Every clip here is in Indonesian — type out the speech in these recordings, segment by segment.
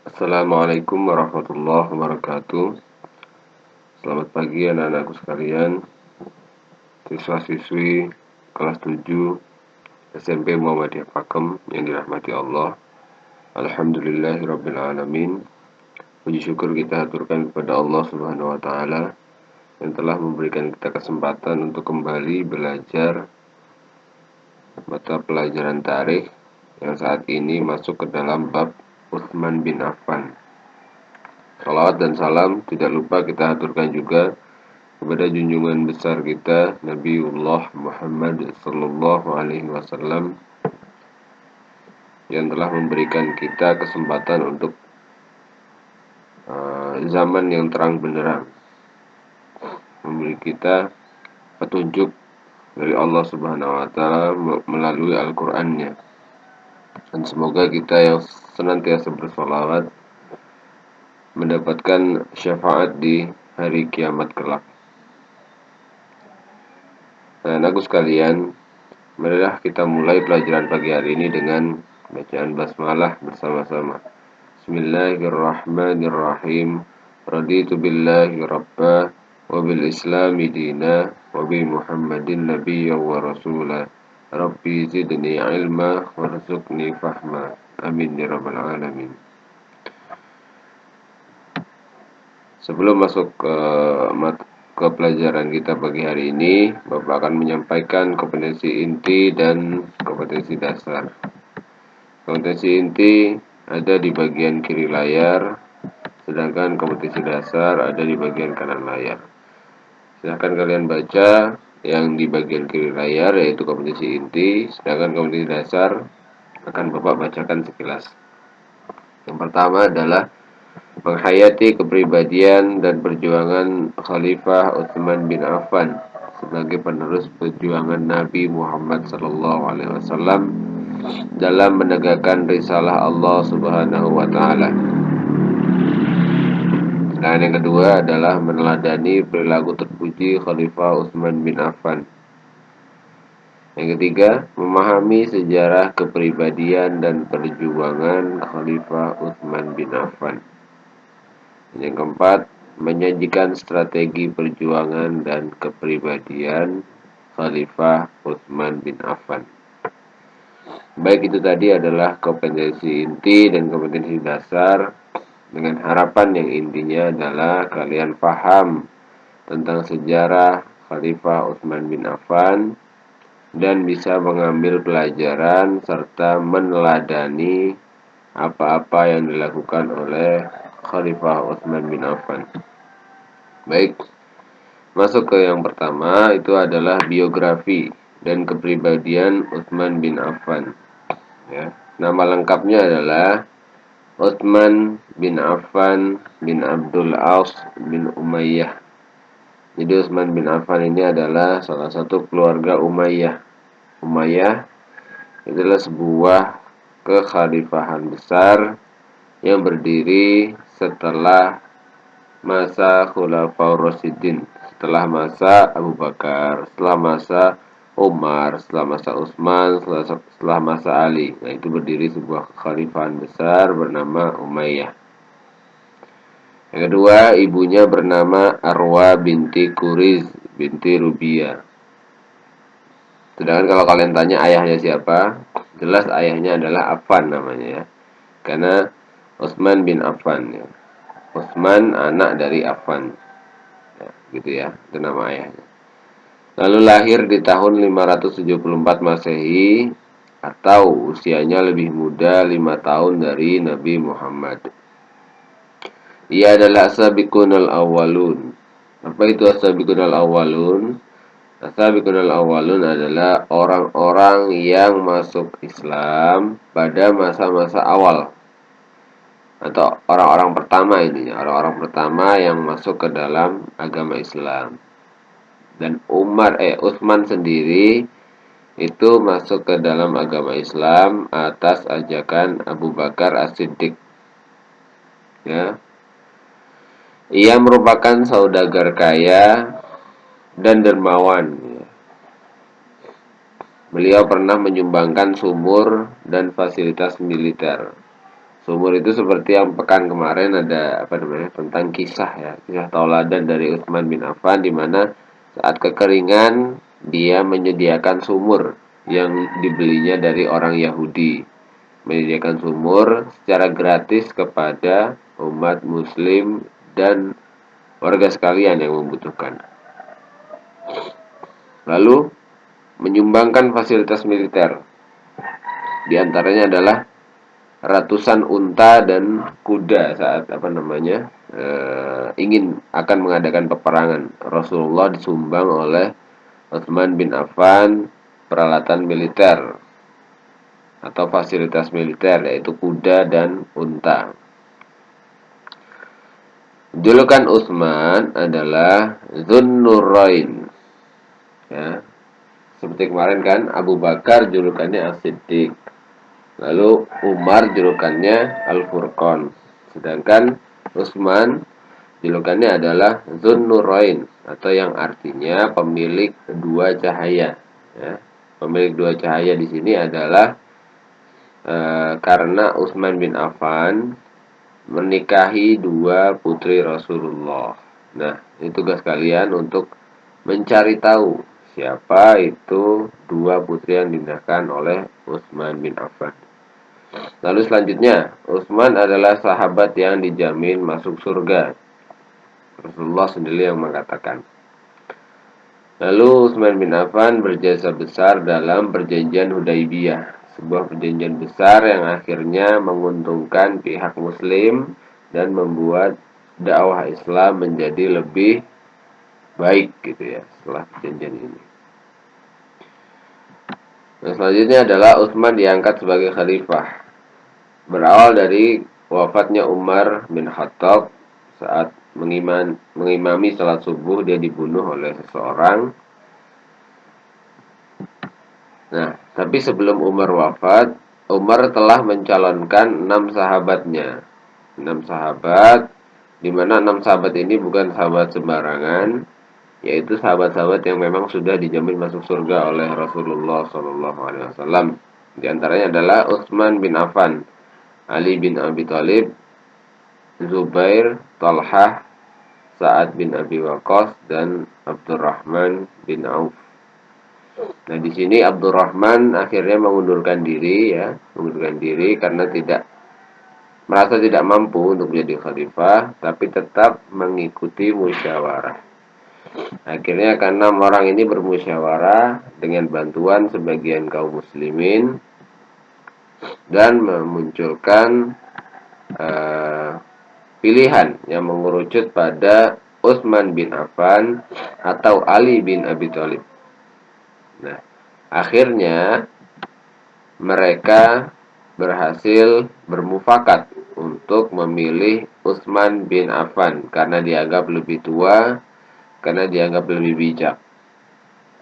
Assalamualaikum warahmatullahi wabarakatuh. Selamat pagi anak-anakku sekalian, siswa-siswi kelas 7 SMP Muhammadiyah Pakem yang dirahmati Allah. Alhamdulillahirabbil alamin. Puji syukur kita haturkan kepada Allah Subhanahu wa taala yang telah memberikan kita kesempatan untuk kembali belajar mata pelajaran tarikh yang saat ini masuk ke dalam bab Utsman bin Affan. Salawat dan salam tidak lupa kita haturkan juga kepada junjungan besar kita Nabiullah Muhammad sallallahu alaihi wasallam yang telah memberikan kita kesempatan untuk zaman yang terang benderang, memberi kita petunjuk dari Allah Subhanahu wa taala melalui Al-Qur'annya. Dan semoga kita yang senantiasa bersolawat mendapatkan syafaat di hari kiamat kelak. Nah, anakku sekalian, marilah kita mulai pelajaran pagi hari ini dengan bacaan basmalah bersama-sama. Bismillahirrahmanirrahim. Raditu billahi rabba wa bil islami dina wa bi Muhammadin nabiyya wa rasula. Rabbi zidni ilma warzuqni fahma. Amin ya rabbal alamin. Sebelum masuk ke pelajaran kita pagi hari ini, Bapak akan menyampaikan kompetensi inti dan kompetensi dasar. Kompetensi inti ada di bagian kiri layar, sedangkan kompetensi dasar ada di bagian kanan layar. Silahkan kalian baca yang di bagian kiri layar, yaitu kompetensi inti, sedangkan kompetensi dasar akan Bapak bacakan sekilas. Yang pertama adalah menghayati kepribadian dan perjuangan Khalifah Utsman bin Affan sebagai penerus perjuangan Nabi Muhammad SAW dalam menegakkan risalah Allah Subhanahu wa taala. Dan yang kedua adalah meneladani perilaku terpuji Khalifah Utsman bin Affan. Yang ketiga, memahami sejarah kepribadian dan perjuangan Khalifah Utsman bin Affan. Yang keempat, menyajikan strategi perjuangan dan kepribadian Khalifah Utsman bin Affan. Baik, itu tadi adalah kompetensi inti dan kompetensi dasar, dengan harapan yang intinya adalah kalian paham tentang sejarah Khalifah Utsman bin Affan dan bisa mengambil pelajaran serta meneladani apa-apa yang dilakukan oleh Khalifah Utsman bin Affan. Baik, masuk ke yang pertama, itu adalah biografi dan kepribadian Utsman bin Affan. Ya, nama lengkapnya adalah Utsman bin Affan bin Abdul As bin Umayyah. Jadi Utsman bin Affan ini adalah salah satu keluarga Umayyah. Umayyah adalah sebuah kekhalifahan besar yang berdiri setelah masa Khulafaur Rasyidin, setelah masa Abu Bakar, setelah masa Umar, setelah masa Utsman, setelah masa Ali. Nah, itu berdiri sebuah kekhalifahan besar bernama Umayyah. Yang kedua, ibunya bernama Arwa binti Kuriz binti Rubiyah. Sedangkan kalau kalian tanya ayahnya siapa, jelas ayahnya adalah Affan namanya ya. Karena Utsman bin Affan ya. Utsman anak dari Affan. Ya, gitu ya, itu nama ayahnya. Lalu lahir di tahun 574 Masehi atau usianya lebih muda 5 tahun dari Nabi Muhammad. Ia adalah as-sabiqunal awwalun. Apa itu as-sabiqunal awwalun? As-sabiqunal awwalun adalah orang-orang yang masuk Islam pada masa-masa awal, atau orang-orang pertama ininya, orang-orang pertama yang masuk ke dalam agama Islam. Dan Utsman sendiri itu masuk ke dalam agama Islam atas ajakan Abu Bakar As-Siddiq. Ya. Ia merupakan saudagar kaya dan dermawan. Beliau pernah menyumbangkan sumur dan fasilitas militer Sumur itu seperti yang pekan kemarin ada apa namanya tentang kisah ya, kisah tauladan dari Utsman bin Affan di mana saat kekeringan dia menyediakan sumur yang dibelinya dari orang Yahudi, menyediakan sumur secara gratis kepada umat muslim dan warga sekalian yang membutuhkan. Lalu menyumbangkan fasilitas militer. Di antaranya adalah ratusan unta dan kuda saat apa namanya ingin akan mengadakan peperangan. Rasulullah disumbang oleh Utsman bin Affan peralatan militer atau fasilitas militer yaitu kuda dan unta. Julukan Utsman adalah Dzunnurain. Ya. Seperti kemarin kan Abu Bakar julukannya As-Siddiq. Lalu Umar julukannya Al-Furqan. Sedangkan Utsman julukannya adalah Dzunnurain atau yang artinya pemilik dua cahaya. Ya. Pemilik dua cahaya di sini adalah karena Utsman bin Affan menikahi dua putri Rasulullah. Nah, ini tugas kalian untuk mencari tahu siapa itu dua putri yang dinikahkan oleh Utsman bin Affan. Lalu selanjutnya, Utsman adalah sahabat yang dijamin masuk surga. Rasulullah sendiri yang mengatakan. Lalu Utsman bin Affan berjasa besar dalam perjanjian Hudaibiyah, sebuah perjanjian besar yang akhirnya menguntungkan pihak muslim dan membuat dakwah Islam menjadi lebih baik gitu ya setelah perjanjian ini. Nah, selanjutnya adalah Utsman diangkat sebagai khalifah. Berawal dari wafatnya Umar bin Khattab saat mengimami salat subuh dia dibunuh oleh seseorang. Nah, tapi sebelum Umar wafat, Umar telah mencalonkan 6 sahabatnya. 6 sahabat, di mana 6 sahabat ini bukan sahabat sembarangan, yaitu sahabat-sahabat yang memang sudah dijamin masuk surga oleh Rasulullah SAW. Di antaranya adalah Utsman bin Affan, Ali bin Abi Thalib, Zubair, Talhah, Sa'ad bin Abi Waqqas, dan Abdurrahman bin Auf. Nah, di sini Abdurrahman akhirnya mengundurkan diri ya, mengundurkan diri karena merasa tidak mampu untuk menjadi khalifah, tapi tetap mengikuti musyawarah. Akhirnya karena orang ini bermusyawarah dengan bantuan sebagian kaum muslimin dan memunculkan pilihan yang mengerucut pada Utsman bin Affan atau Ali bin Abi Thalib. Nah, akhirnya mereka berhasil bermufakat untuk memilih Utsman bin Affan karena dianggap lebih tua, karena dianggap lebih bijak.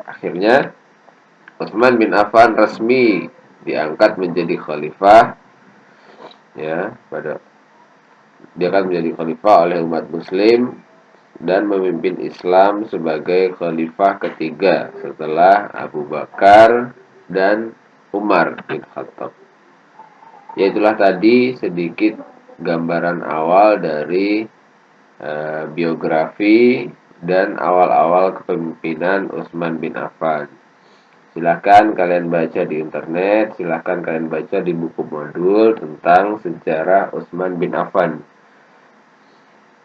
Akhirnya Utsman bin Affan resmi diangkat menjadi khalifah ya, dia akan menjadi khalifah oleh umat muslim dan memimpin Islam sebagai khalifah ketiga setelah Abu Bakar dan Umar bin Khattab. Yaitulah tadi sedikit gambaran awal dari biografi dan awal-awal kepemimpinan Utsman bin Affan. Silahkan kalian baca di internet, silahkan kalian baca di buku modul tentang sejarah Utsman bin Affan.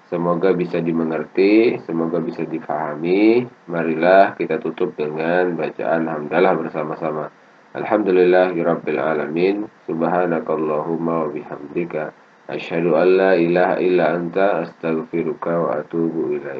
Semoga bisa dimengerti, semoga bisa difahami. Marilah kita tutup dengan bacaan hamdalah bersama-sama. Alhamdulillahirabbil alamin. Subhanakallahumma wa bihamdika asyhadu an la ilaha illa anta astaghfiruka wa atubu ilaik.